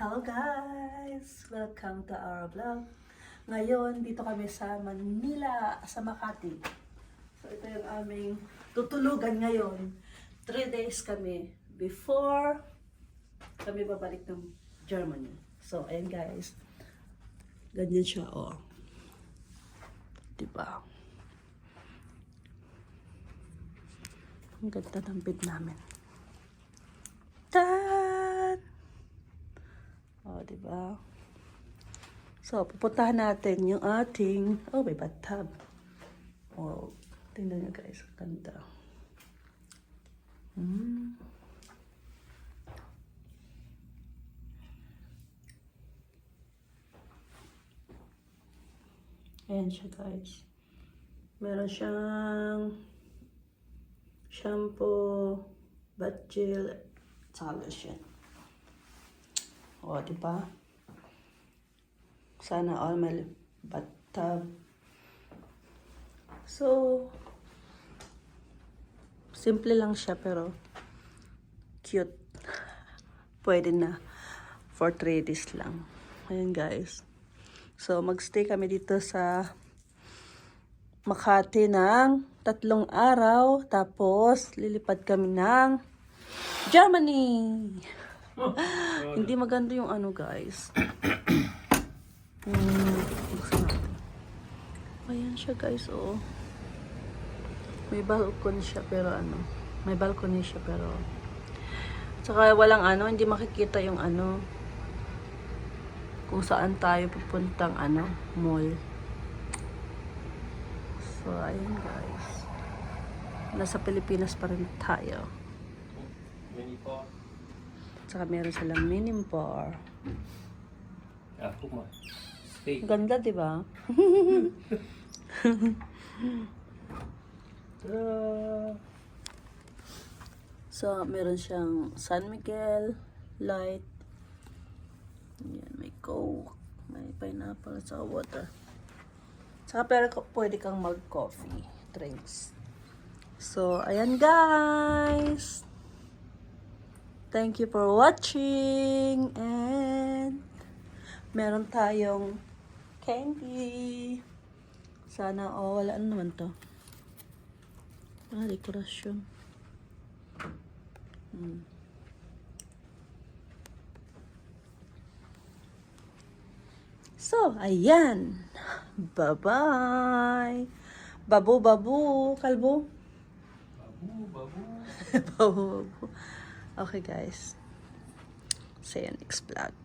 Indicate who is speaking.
Speaker 1: Hello guys! Welcome to our vlog. Ngayon, dito kami sa Manila, sa Makati. So, ito yung aming tutulugan ngayon. 3 days kami before kami babalik ng Germany. So, ayan guys. Ganyan siya, oh. Diba? Ang ganda ng bed namin. Tan! Oh, diba? So, pupuntahan natin yung ating... Oh, may bathtub. Oh, tingnan nyo guys. Ang ganda. Ayan siya guys. Meron siyang shampoo, bath gel, tsaka lotion. O, diba? Sana all may bathtub. So, simple lang siya pero cute. Pwede na for 3 days lang. Ayan guys. So, magstay kami dito sa Makati ng 3 araw. Tapos, lilipad kami ng Germany. Hindi maganda yung ano guys. Buksan natin. Ayan siya guys, oh. May balcony siya pero ano. May balcony siya pero. Tsaka walang ano, hindi makikita yung ano. Kung saan tayo pupuntang ano, mall. So, ayun guys. Nasa Pilipinas pa rin tayo.
Speaker 2: Mini bar.
Speaker 1: Tsaka meron silang mini bar.
Speaker 2: Ja, guck mal. Steak.
Speaker 1: Ganda, di ba? So, meron siyang San Miguel light. Yan, may Coke, may pineapple, at saka water. Saka pero pwede kang mag-coffee, drinks. So, ayan guys! Thank you for watching! And meron tayong candy. Sana, oh, wala naman to. Dekorasyon. So, ayan. Bye-bye. Babu. Kalbo?
Speaker 2: Babu.
Speaker 1: Babu. Okay, guys. See you next vlog.